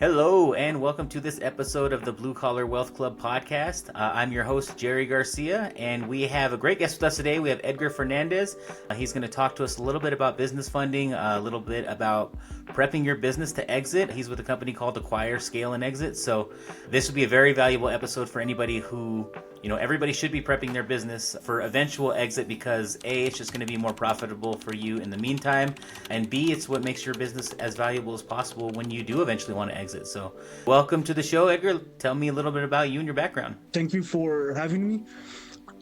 Hello, and welcome to this episode of the Blue Collar Wealth Club podcast. I'm your host, Jerry Garcia, and we have a great guest with us today. We have Edgar Fernandez. He's going to talk to us a little bit about business funding, a little bit about prepping your business to exit. He's with a company called Acquire, Scale, and Exit. So this would be a very valuable episode for anybody who, everybody should be prepping their business for eventual exit because A, it's just going to be more profitable for you in the meantime, and B, it's what makes your business as valuable as possible when you do eventually want to exit. So welcome to the show, Edgar. Tell me a little bit about you and your background. Thank you for having me.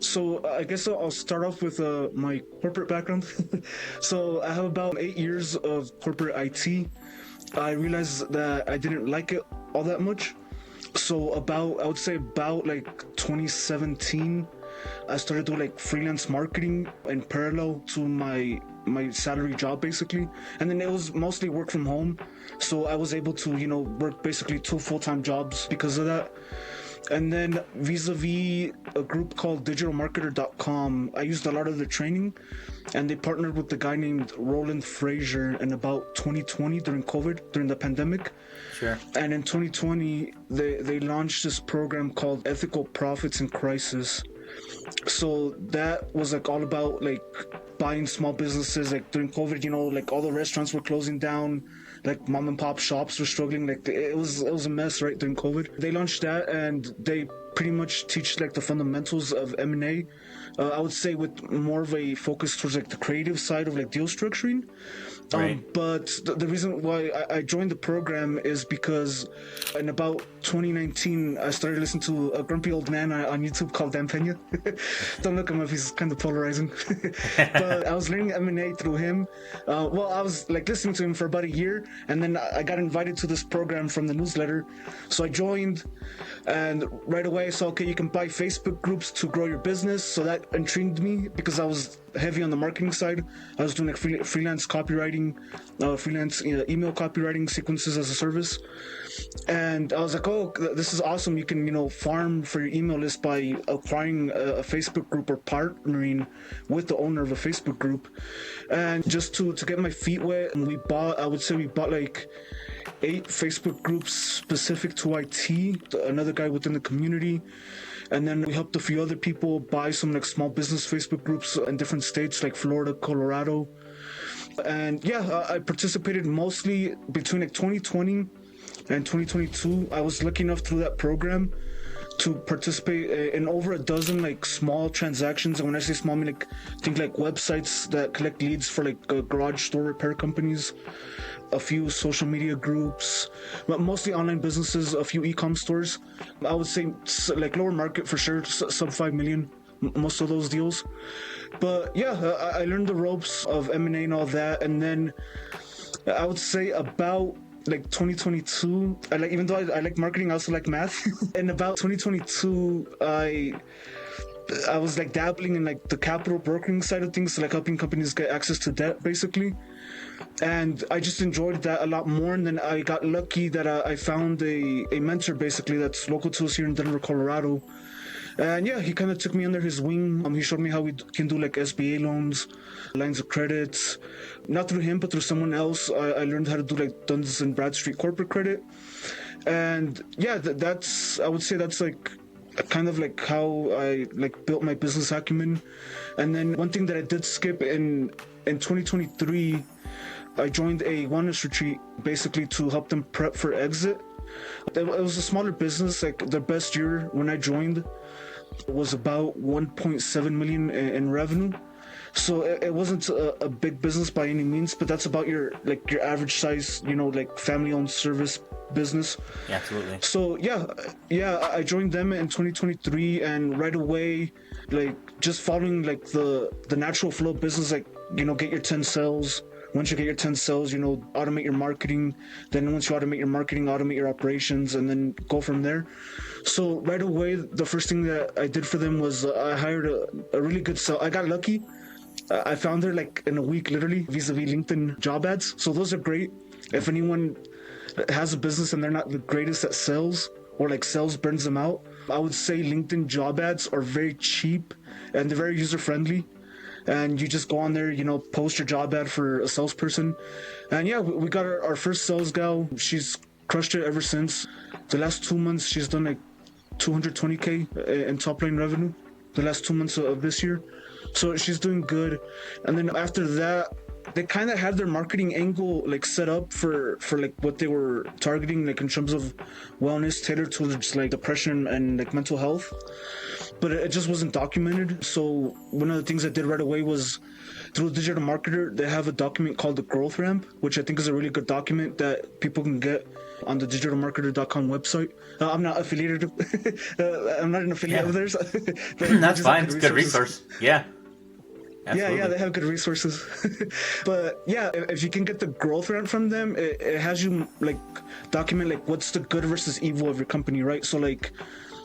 So I guess I'll start off with my corporate background. So I have about 8 years of corporate IT. I realized that I didn't like it all that much. So I would say about 2017, I started doing freelance marketing in parallel to my salary job basically, and then it was mostly work from home, so I was able to work basically 2 full-time jobs because of that. And then vis-a-vis a group called digitalmarketer.com, I used a lot of the training, and they partnered with a guy named Roland Frazier in about 2020 during COVID, during the pandemic. Sure. And in 2020 they launched this program called Ethical Profits in Crisis. So that was all about buying small businesses during COVID. All the restaurants were closing down, mom and pop shops were struggling. It was a mess right during COVID. They launched that, and they pretty much teach the fundamentals of M&A. I would say with more of a focus towards the creative side of deal structuring. Right. But the reason why I joined the program is because in about 2019, I started listening to a grumpy old man on YouTube called Dan Pena. Don't look him up, he's kind of polarizing. But I was learning M&A through him. I was listening to him for about a year, and then I got invited to this program from the newsletter. So I joined, and right away I saw, okay, you can buy Facebook groups to grow your business. So that intrigued me because I was heavy on the marketing side. I was doing freelance copywriting, freelance email copywriting, sequences as a service. And I was like, oh, this is awesome. You can, farm for your email list by acquiring a Facebook group or partnering with the owner of a Facebook group. And just to get my feet wet, and I would say we bought 8 Facebook groups specific to IT, another guy within the community. And then we helped a few other people buy some small business Facebook groups in different states like Florida, Colorado. And I participated mostly between 2020 and 2022. I was lucky enough through that program to participate in over a dozen small transactions. And when I say small, I mean think websites that collect leads for garage store repair companies, a few social media groups, but mostly online businesses, a few e-com stores. I would say lower market for sure, sub 5 million, most of those deals. But I learned the ropes of M&A and all that. And then I would say about 2022, even though I like marketing, I also like math. And about 2022, I was dabbling in the capital brokering side of things, so helping companies get access to debt basically. And I just enjoyed that a lot more. And then I got lucky that I found a mentor basically that's local to us here in Denver, Colorado. And he kind of took me under his wing. He showed me how we can do SBA loans, lines of credits. Not through him, but through someone else. I learned how to do Duns and Bradstreet corporate credit. And that's, I would say that's kind of how I built my business acumen. And then one thing that I did skip in 2023, I joined a wellness retreat basically to help them prep for exit. It was a smaller business. Their best year when I joined was about 1.7 million in revenue. So it wasn't a big business by any means, but that's about your average size, family-owned service business. Yeah, absolutely. So I joined them in 2023, and right away, just following the natural flow of business, get your 10 sales. Once you get your 10 sales, automate your marketing. Then once you automate your marketing, automate your operations, and then go from there. So right away, the first thing that I did for them was I hired a really good sales. I got lucky. I found her in a week, literally, vis-a-vis LinkedIn job ads. So those are great. If anyone has a business and they're not the greatest at sales, or sales burns them out, I would say LinkedIn job ads are very cheap and they're very user-friendly. And you just go on there, post your job ad for a salesperson. And we got our first sales gal. She's crushed it ever since. The last 2 months, she's done like 220K in top line revenue. The last 2 months of this year. So she's doing good. And then after that, they kind of had their marketing angle like set up for like what they were targeting, like in terms of wellness tailored towards like depression and like mental health, but it just wasn't documented. So one of the things I did right away was, through Digital Marketer, they have a document called the Growth Ramp, which I think is a really good document that people can get on the digitalmarketer.com website. I'm not affiliated. I'm not an affiliate of theirs. That's fine. It's a good resource. Yeah. Absolutely. Yeah, they have good resources. But yeah, if you can get the growth rate from them, it has you like document like what's the good versus evil of your company, right? So like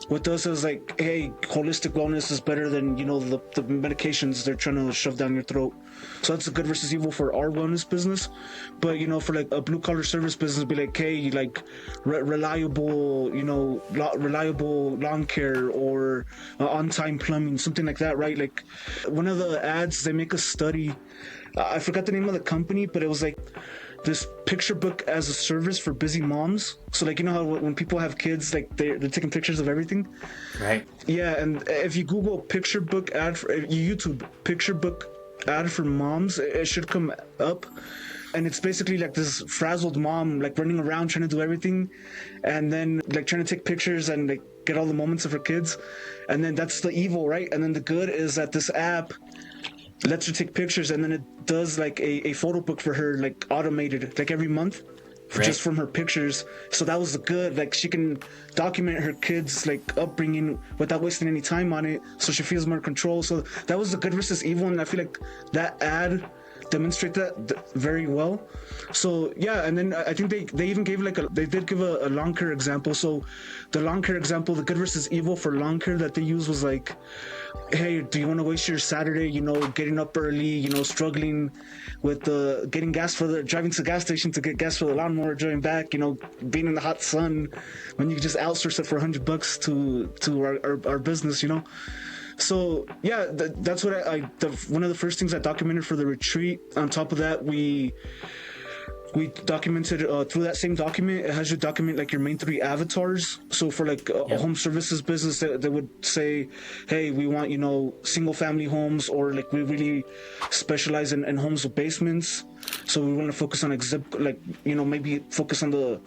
what does is like, hey, holistic wellness is better than, you know, the medications they're trying to shove down your throat. So that's the good versus evil for our wellness business. But, you know, for like a blue collar service business, be like, hey, like reliable, you know, reliable lawn care or on-time plumbing, something like that, right? Like one of the ads, they make a study. I forgot the name of the company, but it was like this picture book as a service for busy moms. So like, you know how when people have kids, like they're taking pictures of everything, right? Yeah. And if you Google picture book ad for, you YouTube picture book ad for moms, it should come up. And it's basically like this frazzled mom like running around trying to do everything, and then like trying to take pictures and like get all the moments of her kids. And then that's the evil, right? And then the good is that this app lets her take pictures, and then it does like a photo book for her, like automated, like every month, right, just from her pictures. So that was the good. Like she can document her kids' like upbringing without wasting any time on it, so she feels more control. So that was the good versus evil, and I feel like that ad demonstrate that very well. So yeah, and then I think they even gave like they did give a lawn care example. So the lawn care example, the good versus evil for lawn care that they used was like, hey, do you want to waste your Saturday, you know, getting up early, you know, struggling with getting gas for driving to the gas station to get gas for the lawnmower, driving back, you know, being in the hot sun, when you just outsource it for $100 to our business, you know. So yeah, that's what one of the first things I documented for the retreat. On top of that, we documented through that same document. It has you document like your main 3 avatars. So for like a home services business, they would say, hey, we want, you know, single family homes, or like we really specialize in homes with basements. So we want to focus on like you know, maybe focus on the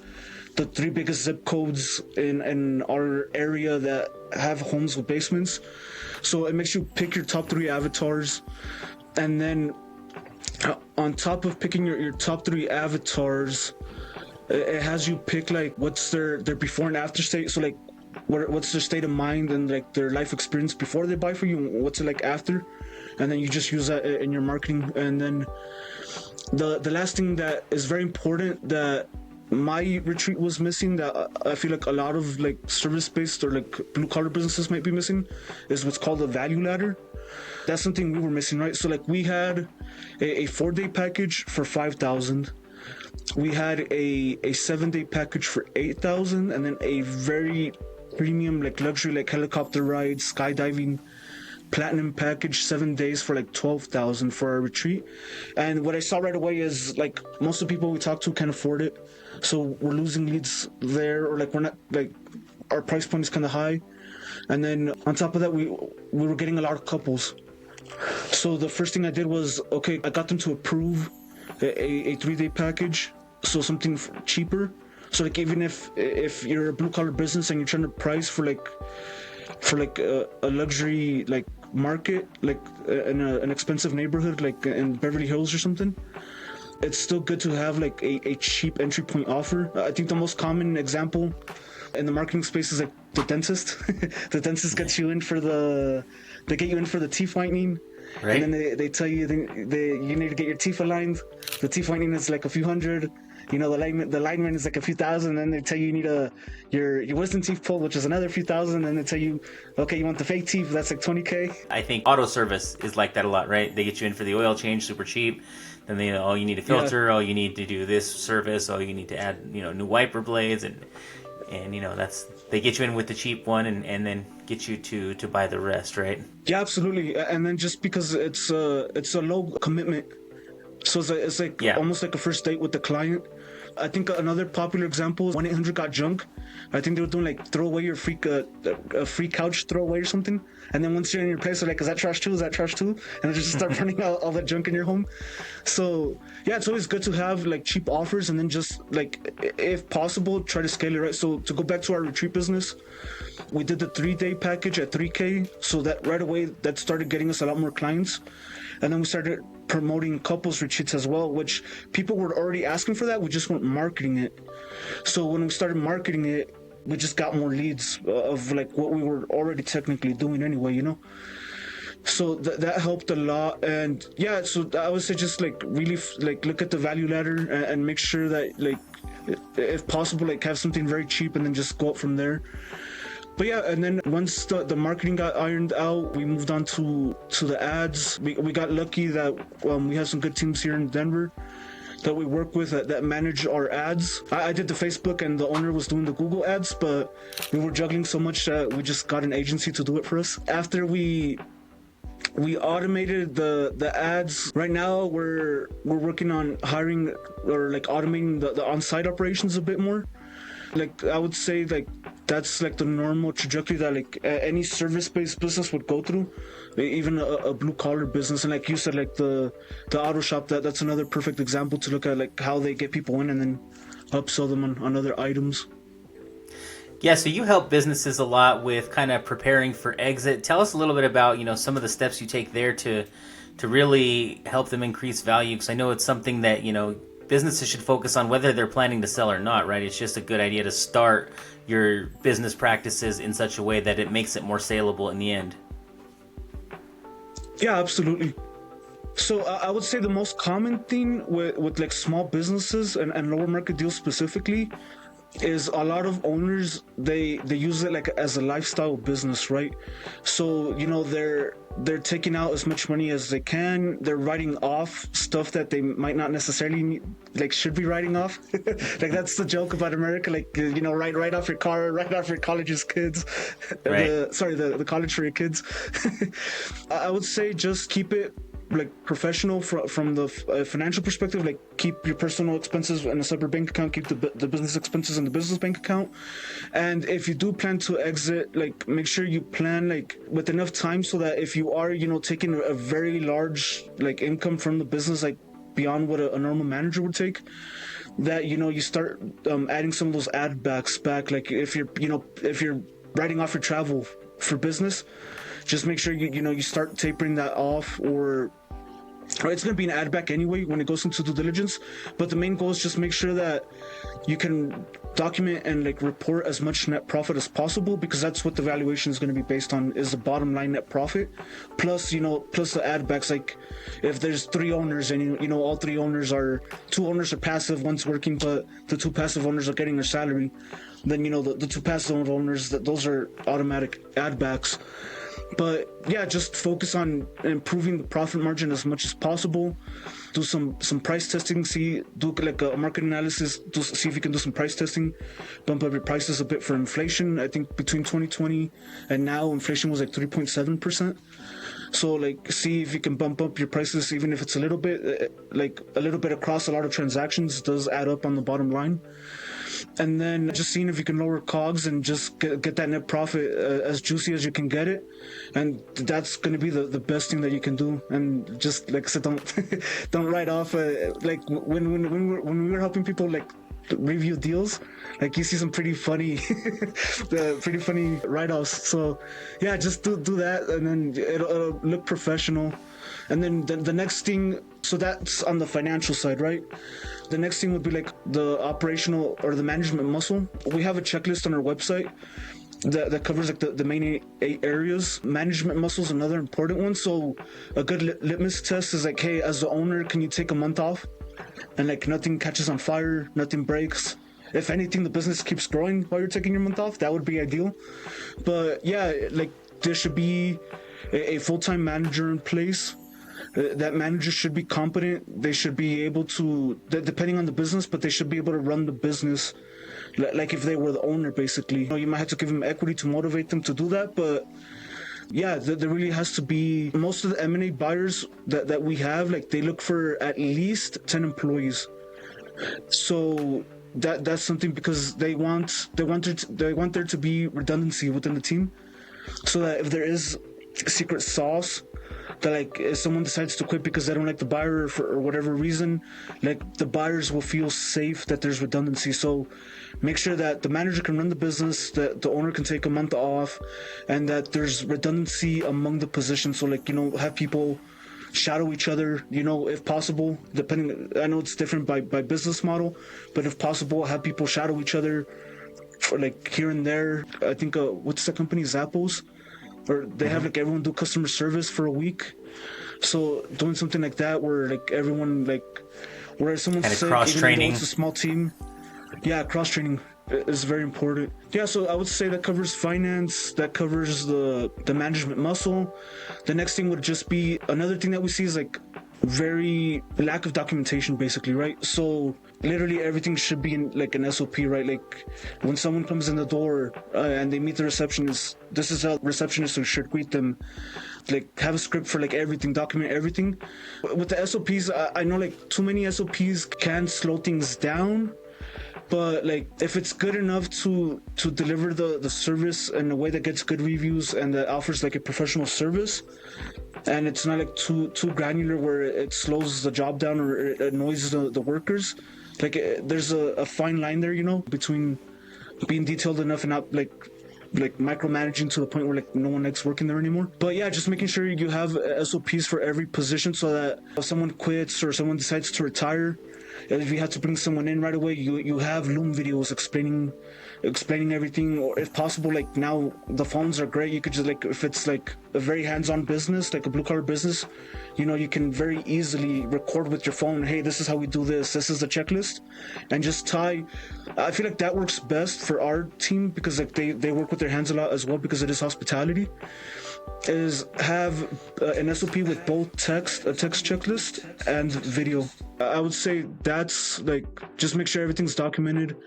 3 biggest zip codes in our area that have homes with basements. So it makes you pick your top 3 avatars, and then on top of picking your top 3 avatars, it has you pick like what's their before and after state. So like what's their state of mind and like their life experience before they buy for you, what's it like after, and then you just use that in your marketing. And then the last thing that is very important that my retreat was missing, that I feel like a lot of like service-based or like blue-collar businesses might be missing, is what's called a value ladder. That's something we were missing, right? So like we had a 4-day package for $5,000. We had a 7-day package for $8,000, and then a very premium like luxury like helicopter rides, skydiving, platinum package 7 days for like $12,000 for our retreat. And what I saw right away is like most of the people we talk to can't afford it, so we're losing leads there, or like we're not, like our price point is kind of high. And then on top of that, we were getting a lot of couples. So the first thing I did was, okay, I got them to approve a 3-day package, so something cheaper. So like even if you're a blue collar business and you're trying to price for a luxury like market, like in an expensive neighborhood like in Beverly Hills or something, it's still good to have like a cheap entry point offer. I think the most common example in the marketing space is like the dentist. The dentist gets you in for they get you in for the teeth whitening, right? And then they tell you you need to get your teeth aligned. The teeth whitening is like a few hundred. You know, the alignment is like a few thousand. And then they tell you need your wisdom teeth pulled, which is another few thousand. And then they tell you, okay, you want the fake teeth, that's like $20K. I think auto service is like that a lot, right? They get you in for the oil change, super cheap. Then they, oh, you need a filter. Yeah. Oh, you need to do this service. Oh, you need to add, you know, new wiper blades, and you know, they get you in with the cheap one and then get you to buy the rest, right? Yeah, absolutely. And then just because it's a low commitment, so it's like almost like a first date with the client. I think another popular example is 1-800-GOT-JUNK. I think they were doing like throw away your a free couch throwaway or something. And then once you're in your place, they're like, is that trash too? Is that trash too? And they just start running out all that junk in your home. So yeah, it's always good to have like cheap offers, and then just like, if possible, try to scale it right. So to go back to our retreat business, we did the 3-day package at $3K. So that right away, that started getting us a lot more clients. And then we started promoting couples retreats as well, which people were already asking for that. We just weren't marketing it. So when we started marketing it, we just got more leads of like what we were already technically doing anyway, you know? So that helped a lot. And yeah, so I would say just like really like look at the value ladder and make sure that like, if possible, like have something very cheap and then just go up from there. But yeah, and then once the marketing got ironed out, we moved on to the ads. We got lucky that we have some good teams here in Denver that we work with that manage our ads. I did the Facebook and the owner was doing the Google ads, but we were juggling so much that we just got an agency to do it for us. After we automated the ads, right now we're working on hiring or like automating the on-site operations a bit more. Like I would say like that's like the normal trajectory that like any service-based business would go through, even a blue-collar business. And like you said, like the auto shop, that's another perfect example to look at, like how they get people in and then upsell them on other items. Yeah, so you help businesses a lot with kind of preparing for exit. Tell us a little bit about, some of the steps you take there to really help them increase value, because I know it's something that, businesses should focus on whether they're planning to sell or not, right? It's just a good idea to start your business practices in such a way that it makes it more saleable in the end. Yeah, absolutely. So I would say the most common thing with like small businesses and lower market deals specifically is a lot of owners, they use it like as a lifestyle business, right? So they're taking out as much money as they can. They're writing off stuff that they might not necessarily need, like should be writing off. Like that's the joke about America, like write off your car, write off your college's kids. Right. The college for your kids. I would say just keep it like professional from the financial perspective. Like keep your personal expenses in a separate bank account, keep the business expenses in the business bank account. And if you do plan to exit, like make sure you plan like with enough time so that if you are taking a very large like income from the business, like beyond what a normal manager would take, that you start adding some of those ad backs back. Like if you're writing off your travel for business, just make sure you start tapering that off, or it's going to be an ad back anyway when it goes into due diligence. But the main goal is just make sure that you can document and like report as much net profit as possible, because that's what the valuation is going to be based on, is the bottom line net profit plus plus the ad backs. Like if there's 3 owners and all 3 owners are 2 owners are passive, one's working, but the 2 passive owners are getting their salary, then the 2 passive owners, those are automatic ad backs. But yeah, just focus on improving the profit margin as much as possible. Do some price testing. Do like a market analysis. See if you can do some price testing. Bump up your prices a bit for inflation. I think between 2020 and now, inflation was like 3.7%. So like, see if you can bump up your prices, even if it's a little bit, across a lot of transactions. It does add up on the bottom line. And then just seeing if you can lower COGS and just get that net profit as juicy as you can get it. And that's going to be the best thing that you can do. And just like I said, don't write off. Like when we were helping people like review deals, like you see some pretty funny write-offs. So yeah, just do that, and then it'll look professional. And then the next thing, so that's on the financial side, right? The next thing would be like the operational or the management muscle. We have a checklist on our website that covers like the main 8 areas. Management muscle is another important one. So a good litmus test is like, hey, as the owner, can you take a month off? And like nothing catches on fire, nothing breaks. If anything, the business keeps growing while you're taking your month off. That would be ideal. But yeah, like there should be a full-time manager in place. That manager should be competent. They should be able to, depending on the business, but they should be able to run the business like if they were the owner, basically. You might have to give them equity to motivate them to do that, but yeah, there really has to be. Most of the M&A buyers that we have, like they look for at least 10 employees. So that's something, because they want there to be redundancy within the team, so that if there is secret sauce, that like if someone decides to quit because they don't like the buyer or whatever reason, like the buyers will feel safe that there's redundancy. So make sure that the manager can run the business, that the owner can take a month off, and that there's redundancy among the positions. So like, have people shadow each other, if possible, depending, I know it's different by business model, but if possible, have people shadow each other for like here and there. I think what's the company, Zappos, or they have like everyone do customer service for a week. So doing something like that, where like everyone, like where someone's Kind of sick, cross even training. though it's a small team. Yeah, cross training is very important. Yeah, so I would say that covers finance, that covers the management muscle. The next thing would just be, another thing that we see is like very lack of documentation, basically, right? So literally everything should be in like an SOP, right? Like when someone comes in the door and they meet the receptionist, this is how receptionists should greet them. Like have a script for like everything, document everything. With the SOPs, I know like too many SOPs can slow things down, but like if it's good enough to deliver the service in a way that gets good reviews and that offers like a professional service, and it's not like too granular where it slows the job down or it annoys the workers, like there's a fine line there, between being detailed enough and not like micromanaging to the point where like no one likes working there anymore. But yeah, just making sure you have SOPs for every position, so that if someone quits or someone decides to retire, if you have to bring someone in right away, you have Loom videos explaining everything. Or if possible, like now the phones are great, you could just, like, if it's like a very hands-on business, like a blue collar business, you can very easily record with your phone, hey, this is how we do this is the checklist, and just tie. I feel like that works best for our team, because like they work with their hands a lot as well, because it is hospitality, is have an SOP with both a text checklist and video. I would say that's like, just make sure everything's documented.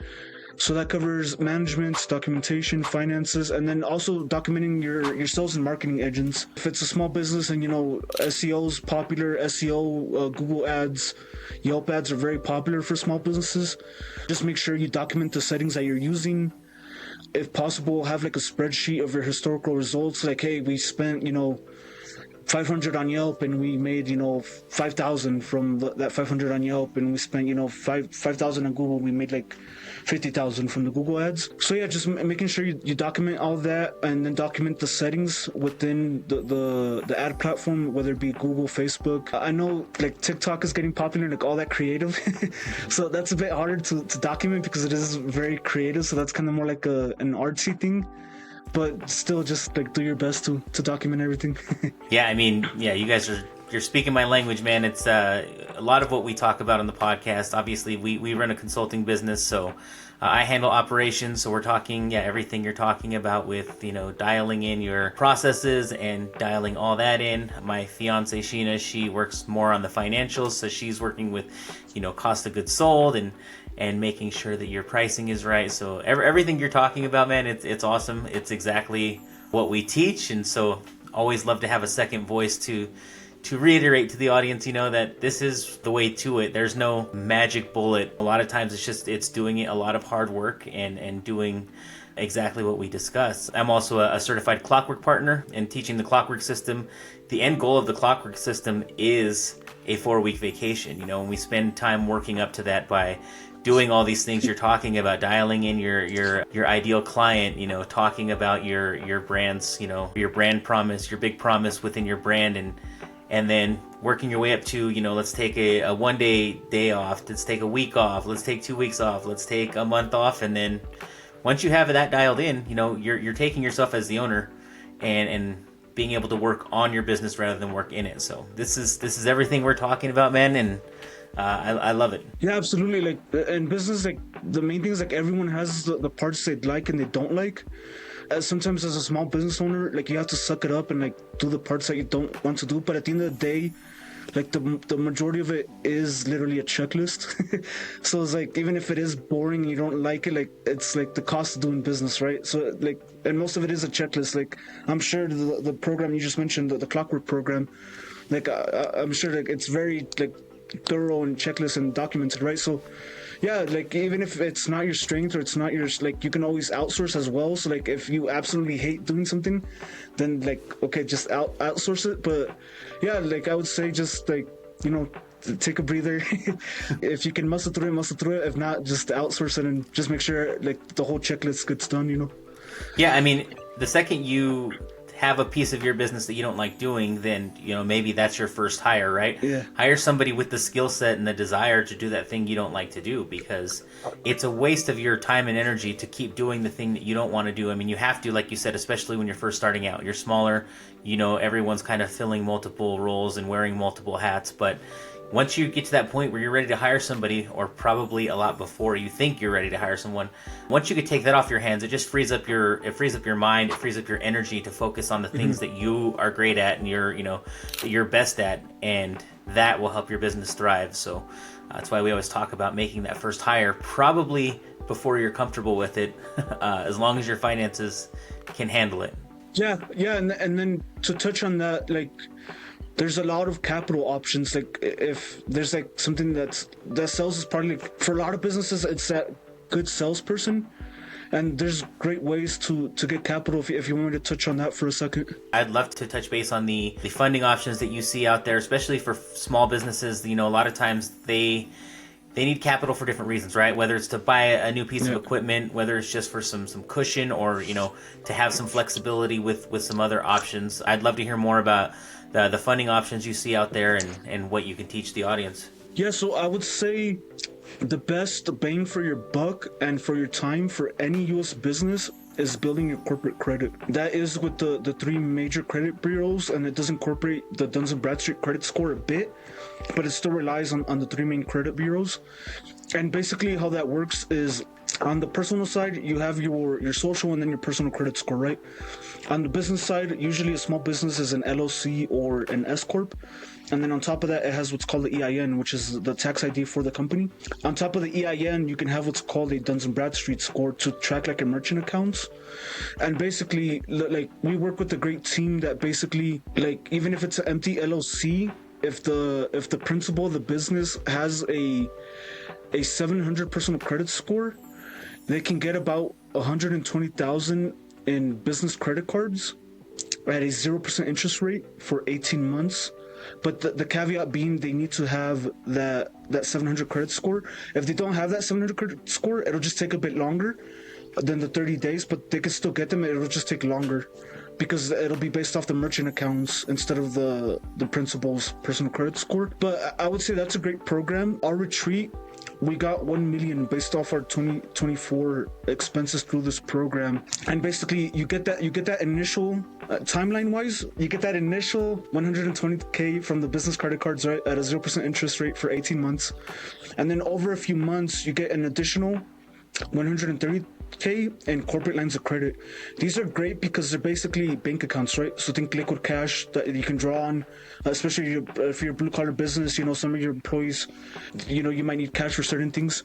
So that covers management, documentation, finances, and then also documenting your sales and marketing engines. If it's a small business and SEO's popular, Google ads, Yelp ads are very popular for small businesses, just make sure you document the settings that you're using. If possible, have like a spreadsheet of your historical results, like, hey, we spent 500 on Yelp and we made 5,000 from that 500 on Yelp, and we spent 5,000 on Google, we made like 50,000 from the Google ads. So yeah, just making sure you document all that, and then document the settings within the ad platform, whether it be Google, Facebook. I know like TikTok is getting popular, like all that creative, so that's a bit harder to document because it is very creative, so that's kind of more like an artsy thing. But still, just like do your best to document everything. Yeah, I mean, yeah, you're speaking my language, man. It's a lot of what we talk about on the podcast. Obviously, we run a consulting business, so I handle operations. So we're talking, everything you're talking about with, dialing in your processes and dialing all that in. My fiance, Sheena, she works more on the financials. So she's working with, cost of goods sold and making sure that your pricing is right. So everything you're talking about, man, it's awesome. It's exactly what we teach. And so always love to have a second voice to reiterate to the audience, that this is the way to it. There's no magic bullet. A lot of times it's doing it, a lot of hard work and doing exactly what we discuss. I'm also a certified clockwork partner and teaching the clockwork system. The end goal of the clockwork system is a 4-week vacation, and we spend time working up to that by doing all these things you're talking about, dialing in your ideal client, talking about your brand's, your brand promise, your big promise within your brand, and then working your way up to, let's take a 1 day off, let's take a week off, let's take 2 weeks off, let's take a month off, and then once you have that dialed in, you're taking yourself as the owner and being able to work on your business rather than work in it. So this is everything we're talking about, man, and I love it. Yeah, absolutely. Like in business, like the main thing is like everyone has the parts they like and they don't like. Sometimes as a small business owner, like you have to suck it up and like do the parts that you don't want to do. But at the end of the day, like the majority of it is literally a checklist. So it's like, even if it is boring and you don't like it, like it's like the cost of doing business, right? So like, and most of it is a checklist. Like I'm sure the program you just mentioned, the clockwork program, like I'm sure like it's very like thorough and checklist and documented, right? So yeah, like even if it's not your strength or it's not your, like, you can always outsource as well. So like if you absolutely hate doing something, then like, okay, just outsource it. But yeah, like I would say just like, you know, take a breather. If you can muscle through it. If not, just outsource it and just make sure like the whole checklist gets done, you know? Yeah, I mean, the second you have a piece of your business that you don't like doing, then, you know, maybe that's your first hire, right? Yeah. Hire somebody with the skill set and the desire to do that thing you don't like to do, because it's a waste of your time and energy to keep doing the thing that you don't want to do. I mean, you have to, like you said, especially when you're first starting out. You're smaller, you know, everyone's kind of filling multiple roles and wearing multiple hats, but once you get to that point where you're ready to hire somebody, or probably a lot before you think you're ready to hire someone, once you could take that off your hands, it just frees up your mind, it frees up your energy to focus on the things that you are great at and you're best at, and that will help your business thrive. So that's why we always talk about making that first hire probably before you're comfortable with it, as long as your finances can handle it. Yeah, and then to touch on that, like, there's a lot of capital options. Like if there's like something that sells, is probably, for a lot of businesses, it's that good salesperson. And there's great ways to get capital if you want me to touch on that for a second. I'd love to touch base on the funding options that you see out there, especially for small businesses. You know, a lot of times they need capital for different reasons, right? Whether it's to buy a new piece of equipment, whether it's just for some cushion, or, you know, to have some flexibility with some other options. I'd love to hear more about the funding options you see out there and what you can teach the audience. Yeah, so I would say the best bang for your buck and for your time for any U.S. business is building your corporate credit. That is with the three major credit bureaus, and it does incorporate the Dun & Bradstreet credit score a bit, but it still relies on the three main credit bureaus. And basically how that works is, on the personal side, you have your social and then your personal credit score, right? On the business side, usually a small business is an LLC or an S Corp. And then on top of that, it has what's called the EIN, which is the tax ID for the company. On top of the EIN, you can have what's called a Dun & Bradstreet score to track like your merchant accounts. And basically, like, we work with a great team that basically, like, even if it's an empty LLC, if the principal of the business has a 700 personal credit score, they can get about $120,000 in business credit cards at a 0% interest rate for 18 months. But the caveat being, they need to have that 700 credit score. If they don't have that 700 credit score, it'll just take a bit longer than the 30 days, but they can still get them. It'll just take longer because it'll be based off the merchant accounts instead of the principal's personal credit score. But I would say that's a great program. Our retreat, we got 1 million based off our 2024 expenses through this program. And basically you get that initial timeline wise, you get that initial 120K from the business credit cards, right, at a 0% interest rate for 18 months. And then over a few months, you get an additional 130K in corporate lines of credit. These are great because they're basically bank accounts, right? So think liquid cash that you can draw on, especially if you're a blue collar business. You know, some of your employees, you know, you might need cash for certain things.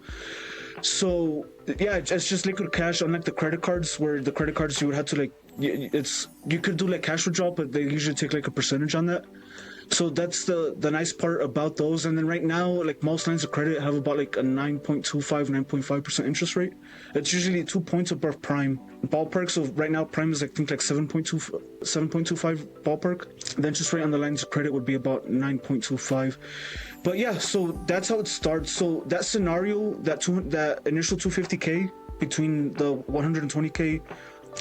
So yeah, it's just liquid cash, unlike the credit cards, where the credit cards you would have to, like, you could do like cash withdrawal, but they usually take like a percentage on that. So that's the nice part about those. And then right now, like, most lines of credit have about like a 9.5% interest rate. It's usually 2 points above prime ballpark. So right now prime is, I think, like 7.25 ballpark. The interest rate on the lines of credit would be about 9.25. But yeah, so that's how it starts. So that scenario, that initial 250K between the 120K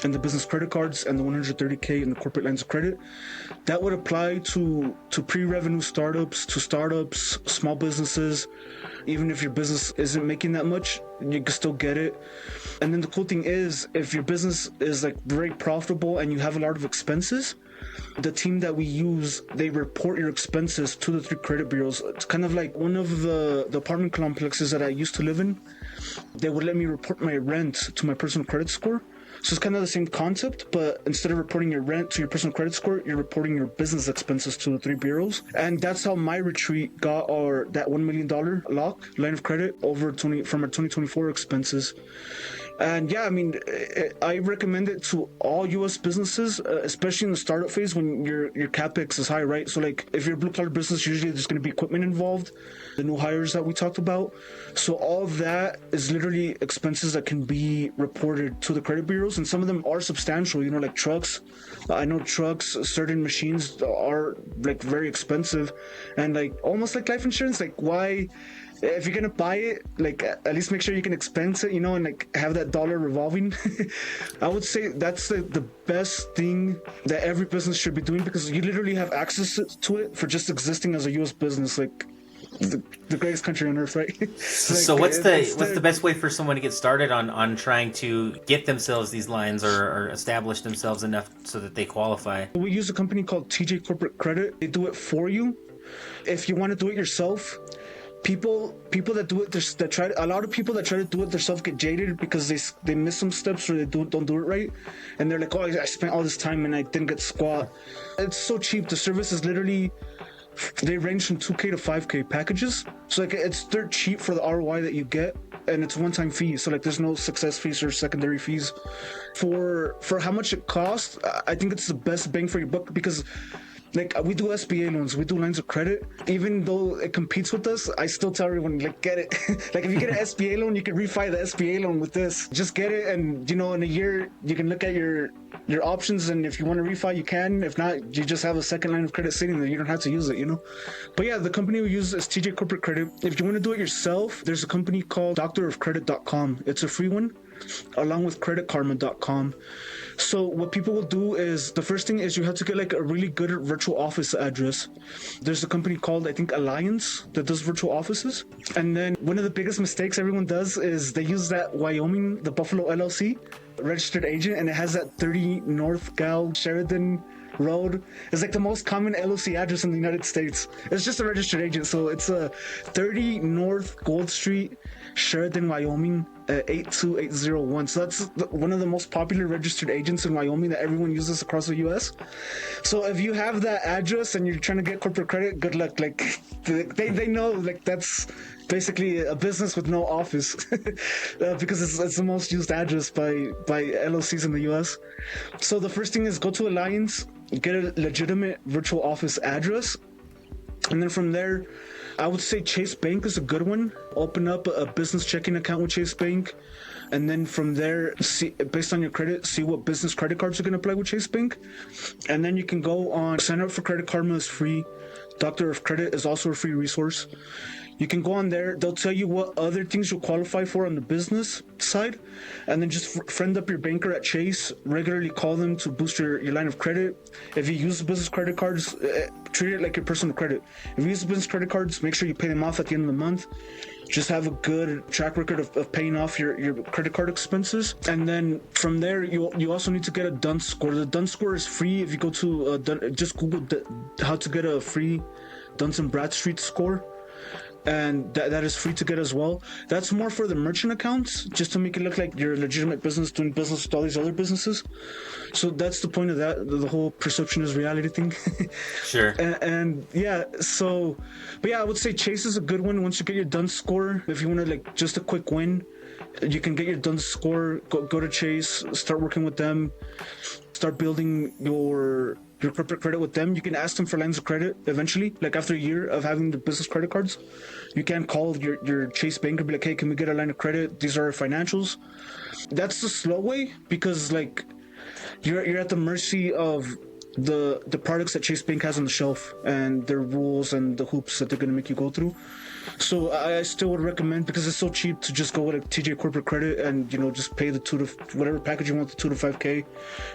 and the business credit cards and the 130K in the corporate lines of credit, that would apply to pre-revenue startups, small businesses. Even if your business isn't making that much, you can still get it. And then the cool thing is, if your business is like very profitable and you have a lot of expenses, the team that we use, they report your expenses to the three credit bureaus. It's kind of like one of the apartment complexes that I used to live in. They would let me report my rent to my personal credit score. So it's kind of the same concept, but instead of reporting your rent to your personal credit score, you're reporting your business expenses to the three bureaus. And that's how my retreat got that $1 million line of credit from our 2024 expenses. And yeah, I mean, I recommend it to all U.S. businesses, especially in the startup phase when your capex is high, right? So like, if you're a blue collar business, usually there's going to be equipment involved, the new hires that we talked about. So all of that is literally expenses that can be reported to the credit bureaus, and some of them are substantial. You know, like trucks. I know trucks, certain machines are like very expensive, and like almost like life insurance. Like, why? If you're gonna buy it, like at least make sure you can expense it, you know, and like have that dollar revolving. I would say that's the best thing that every business should be doing, because you literally have access to it for just existing as a U.S. business, like the greatest country on earth, right? Like, so what's the best way for someone to get started on trying to get themselves these lines, or establish themselves enough so that they qualify? We use a company called TJ Corporate Credit. They do it for you. If you want to do it yourself, people that do it, a lot of people that try to do it themselves get jaded because they miss some steps, or they don't do it right, and they're like, oh, I spent all this time and I didn't get squat. It's so cheap. The service is literally, they range from 2K to 5K packages, so like it's dirt cheap for the ROI that you get, and it's one-time fee, so like there's no success fees or secondary fees. For how much it costs, I think it's the best bang for your buck, because like we do SBA loans, we do lines of credit. Even though it competes with us, I still tell everyone, like, get it. Like, if you get an SBA loan, you can refi the SBA loan with this. Just get it, and you know, in a year you can look at your options, and if you want to refi, you can. If not, you just have a second line of credit sitting there. You don't have to use it, you know. But yeah, the company we use is TJ Corporate Credit. If you want to do it yourself, there's a company called doctorofcredit.com. It's a free one, along with creditkarma.com. So what people will do is, the first thing is you have to get like a really good virtual office address. There's a company called, I think, Alliance, that does virtual offices. And then one of the biggest mistakes everyone does is they use that Wyoming, the Buffalo LLC registered agent, and it has that 30 North Gal Sheridan Road. It's like the most common LLC address in the United States. It's just a registered agent, so it's a 30 North Gold Street, Sheridan, Wyoming, 82801. So that's one of the most popular registered agents in Wyoming that everyone uses across the U.S. So if you have that address and you're trying to get corporate credit, good luck. Like, they know, like, that's basically a business with no office because it's the most used address by LLCs in the U.S. So the first thing is go to Alliance, get a legitimate virtual office address, and then from there, I would say Chase Bank is a good one. Open up a business checking account with Chase Bank, and then from there, see, based on your credit, see what business credit cards are going to apply with Chase Bank. And then you can go on, sign up for Credit Karma is free. Doctor of Credit is also a free resource. You can go on there. They'll tell you what other things you'll qualify for on the business side, and then just friend up your banker at Chase. Regularly call them to boost your line of credit. If you use business credit cards, treat it like your personal credit. If you use business credit cards, make sure you pay them off at the end of the month. Just have a good track record of paying off your credit card expenses. And then from there, you also need to get a DUNS score. The DUNS score is free. If you go to just Google how to get a free Duns & Bradstreet score, and that is free to get as well. That's more for the merchant accounts, just to make it look like you're a legitimate business doing business with all these other businesses. So that's the point of that, the whole perception is reality thing. Sure. And yeah, so, but yeah, I would say Chase is a good one. Once you get your DUNS score, if you want to, like, just a quick win, you can get your DUNS score, go to Chase, start working with them, start building your corporate credit with them. You can ask them for lines of credit eventually, like after a year of having the business credit cards. You can call your Chase banker and be like, hey, can we get a line of credit? These are our financials. That's the slow way, because like you're at the mercy of the products that Chase Bank has on the shelf and their rules and the hoops that they're going to make you go through. So I still would recommend, because it's so cheap, to just go with a TJ Corporate Credit and, you know, just pay the whatever package you want, the 2 to 5K,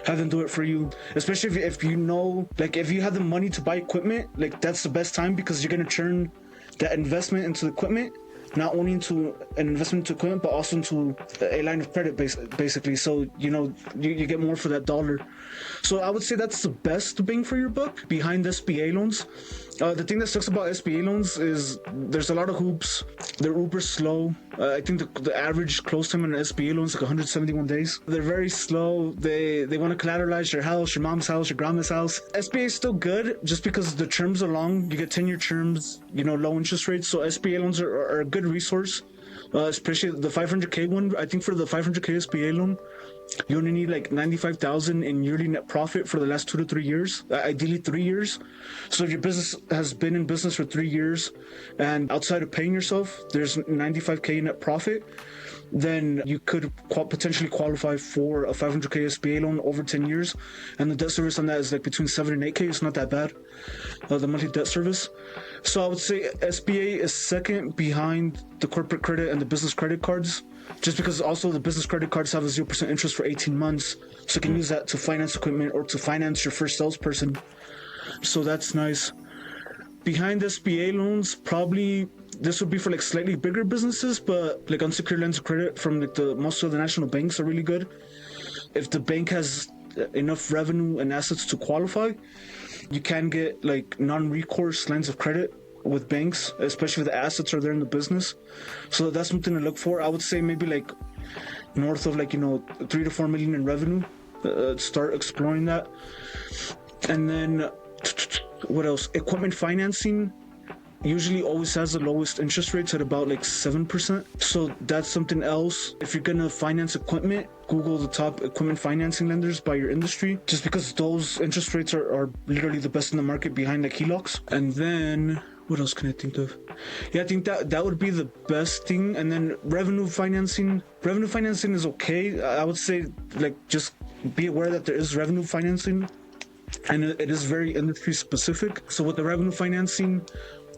have them do it for you. Especially if you know, like, if you have the money to buy equipment, like, that's the best time, because you're going to turn that investment into equipment, not only into an investment into equipment, but also into a line of credit, basically. So, you know, you get more for that dollar. So I would say that's the best bang for your buck behind SBA loans. The thing that sucks about SBA loans is there's a lot of hoops. They're uber slow. I think the average close time on an SBA loan is like 171 days. They're very slow. They want to collateralize your house, your mom's house, your grandma's house. SBA is still good just because the terms are long. You get 10-year terms, you know, low interest rates. So SBA loans are a good resource especially the 500K one. I think for the 500K SBA loan, you only need like 95,000 in yearly net profit for the last 2 to 3 years, ideally 3 years. So if your business has been in business for 3 years and outside of paying yourself, there's 95K net profit, then you could potentially qualify for a 500K SBA loan over 10 years. And the debt service on that is like between 7 and 8K. It's not that bad, the monthly debt service. So I would say SBA is second behind the corporate credit and the business credit cards, just because also the business credit cards have a 0% interest for 18 months. So you can use that to finance equipment or to finance your first salesperson. So that's nice. Behind SBA loans, probably this would be for like slightly bigger businesses, but like unsecured lines of credit from like most of the national banks are really good. If the bank has enough revenue and assets to qualify, you can get like non-recourse lines of credit with banks, especially if the assets are there in the business. So that's something to look for. I would say maybe like north of like 3 to 4 million in revenue. Start exploring that. And then what else? Equipment financing usually always has the lowest interest rates at about like 7%. So that's something else. If you're gonna finance equipment, Google the top equipment financing lenders by your industry, just because those interest rates are literally the best in the market behind like HELOCs. And then what else can I think of? Yeah, I think that would be the best thing. And then revenue financing. Revenue financing is okay. I would say like just be aware that there is revenue financing, and it is very industry specific. So with the revenue financing,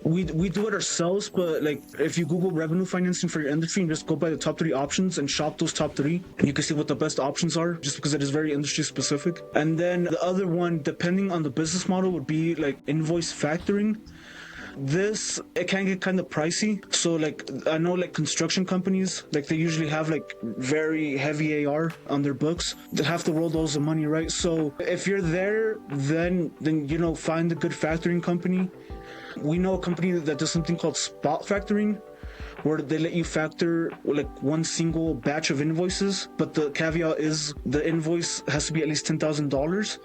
we do it ourselves, but like if you Google revenue financing for your industry and just go by the top 3 options and shop those top 3, you can see what the best options are, just because it is very industry specific. And then the other one, depending on the business model, would be like invoice factoring. It can get kind of pricey. So like I know like construction companies, like they usually have like very heavy AR on their books. They have to roll those the money, right? So if you're there, then find a good factoring company. We know a company that does something called spot factoring, where they let you factor like one single batch of invoices, but the caveat is the invoice has to be at least $10,000,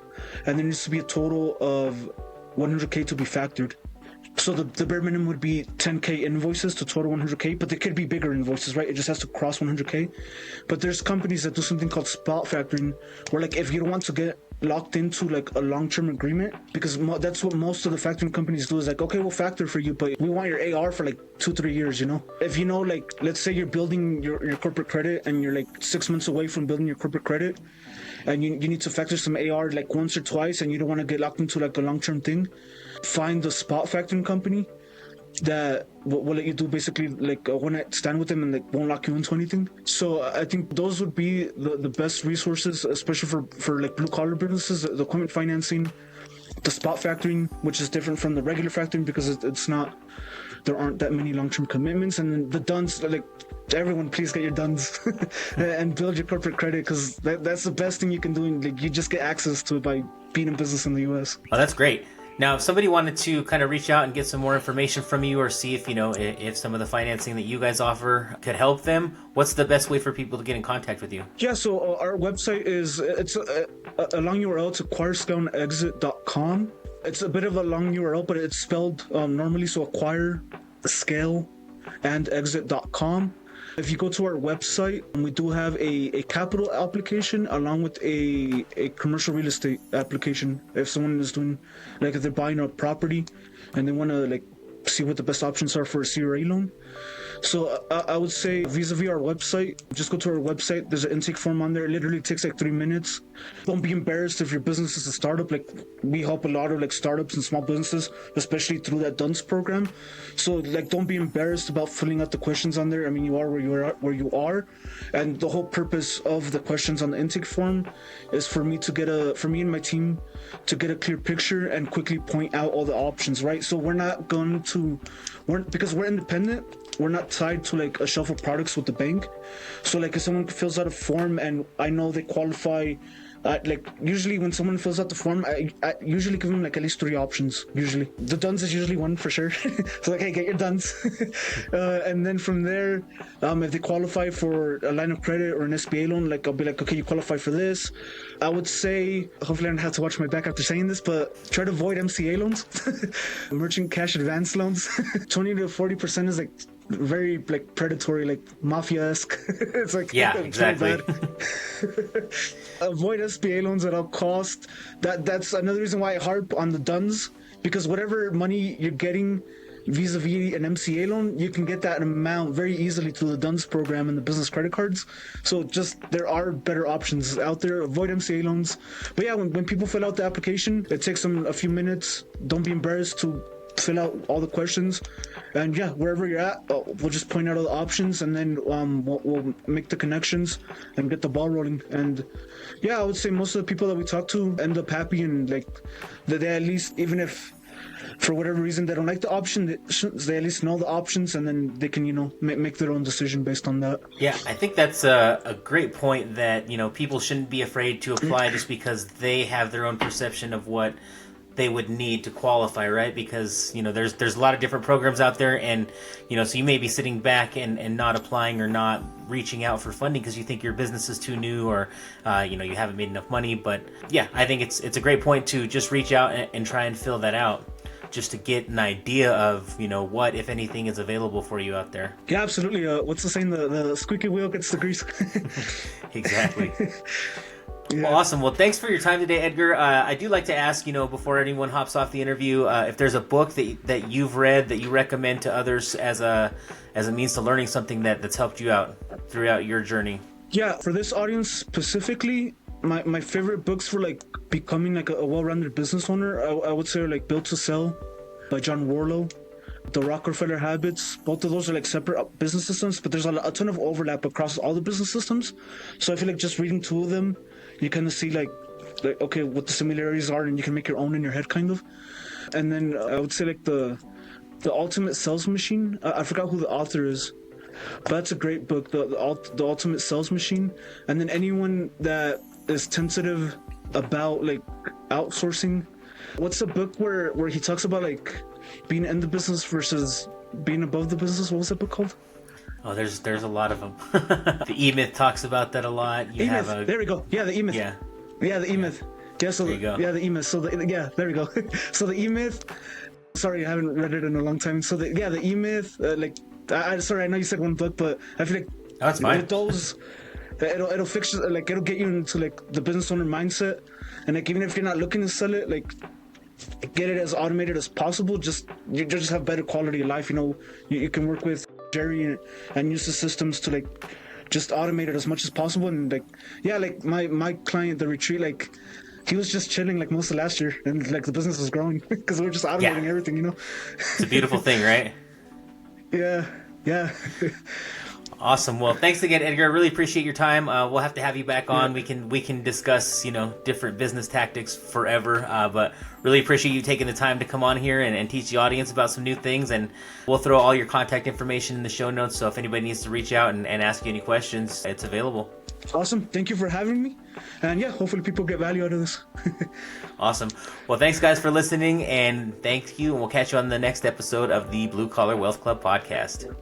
and there needs to be a total of 100K to be factored. So the bare minimum would be 10K invoices to total 100K, but they could be bigger invoices, right? It just has to cross 100K. But there's companies that do something called spot factoring, where like if you don't want to get locked into like a long-term agreement, because that's what most of the factoring companies do, is like, okay, we'll factor for you, but we want your AR for like 2-3 years, If like, let's say you're building your corporate credit and you're like 6 months away from building your corporate credit, and you need to factor some AR like once or twice, and you don't want to get locked into like a long-term thing, find the spot factoring company that will let you do basically like a one-night stand with them and like won't lock you into anything. So I think those would be the best resources, especially for like blue-collar businesses: the equipment financing, the spot factoring, which is different from the regular factoring because it's not, there aren't that many long-term commitments. And then the DUNS, like everyone, please get your DUNS and build your corporate credit, because that's the best thing you can do, and like you just get access to it by being in business in the US. Oh, that's great. Now, if somebody wanted to kind of reach out and get some more information from you, or see if if some of the financing that you guys offer could help them, what's the best way for people to get in contact with you? Yeah, so our website it's a long URL. It's acquirescaleandexit.com. It's a bit of a long URL, but it's spelled normally, so acquire, scale, and exit.com. If you go to our website, we do have a capital application along with a commercial real estate application. If someone is doing, like if they're buying a property and they want to like see what the best options are for a CRA loan. So I would say vis-a-vis our website, just go to our website. There's an intake form on there. It literally takes like 3 minutes. Don't be embarrassed if your business is a startup. Like we help a lot of like startups and small businesses, especially through that DUNS program. So like don't be embarrassed about filling out the questions on there. I mean, you are where you are, and the whole purpose of the questions on the intake form is for me and my team to get a clear picture and quickly point out all the options, right? So because we're independent, we're not tied to like a shelf of products with the bank. So like if someone fills out a form and I know they qualify Like usually when someone fills out the form, I usually give them like at least 3 options. Usually the duns is usually one for sure. So like, hey, get your duns. And then from there, if they qualify for a line of credit or an SBA loan, like I'll be like, okay, you qualify for this. I would say, hopefully I don't have to watch my back after saying this, but try to avoid MCA loans, merchant cash advance loans. 20 to 40% is like very like predatory, like mafia-esque. It's like, yeah, exactly. Avoid SBA loans at all cost. That's another reason why I harp on the duns, because whatever money you're getting vis-a-vis an MCA loan, you can get that amount very easily through the DUNS program and the business credit cards. So just there are better options out there. Avoid MCA loans. But yeah, when people fill out the application, it takes them a few minutes. Don't be embarrassed to fill out all the questions, and yeah, wherever you're at, we'll just point out all the options, and then we'll make the connections and get the ball rolling. And yeah, I would say most of the people that we talk to end up happy, and like that they at least, even if for whatever reason they don't like the option, they at least know the options, and then they can, you know, make their own decision based on that. Yeah, I think that's a great point, that, you know, people shouldn't be afraid to apply just because they have their own perception of what they would need to qualify, right? Because, you know, there's a lot of different programs out there, and, you know, so you may be sitting back and not applying or not reaching out for funding because you think your business is too new, or you know, you haven't made enough money. But yeah, I think it's a great point to just reach out and try and fill that out, just to get an idea of, you know, what, if anything, is available for you out there. Yeah, absolutely. What's the saying? The squeaky wheel gets the grease. Exactly. Yeah. Well, awesome. Well, thanks for your time today, Edgar. I do like to ask, you know, before anyone hops off the interview, if there's a book that you've read that you recommend to others as a means to learning something that's helped you out throughout your journey. Yeah, for this audience specifically, my favorite books for like becoming like a well-rounded business owner, I would say are like Built to Sell by John Warlow, The Rockefeller Habits. Both of those are like separate business systems, but there's a ton of overlap across all the business systems. So I feel like just reading 2 of them, you kind of see like okay, what the similarities are, and you can make your own in your head, kind of. And then I would say like the Ultimate Sales Machine. I forgot who the author is, but that's a great book, the Ultimate Sales Machine. And then anyone that is tentative about like outsourcing, what's the book where he talks about like being in the business versus being above the business? What was that book called? Oh, there's a lot of them. The E-Myth talks about that a lot. E-Myth. There we go. Yeah, the E-Myth. Yeah, the E-Myth. Yeah, so there you go. Yeah, the E-Myth. So yeah, there we go. So the E-Myth. Sorry, I haven't read it in a long time. So the E-Myth. Like, sorry, I know you said one book, but I feel like that's fine. With those, it'll fix, like, it'll get you into like the business owner mindset, and like even if you're not looking to sell it, like get it as automated as possible. You just have better quality of life. You know, you can work with Jerry and use the systems to like just automate it as much as possible. And like, yeah, like my client, the retreat, like he was just chilling like most of last year, and like the business was growing because we were just automating everything, you know. It's a beautiful thing, right? Yeah. Awesome. Well, thanks again, Edgar. I really appreciate your time. We'll have to have you back on. Yeah. We can discuss, you know, different business tactics forever. But really appreciate you taking the time to come on here and teach the audience about some new things. And we'll throw all your contact information in the show notes. So if anybody needs to reach out and ask you any questions, it's available. Awesome. Thank you for having me. And yeah, hopefully people get value out of this. Awesome. Well, thanks guys for listening, and thank you. And we'll catch you on the next episode of the Blue Collar Wealth Club podcast.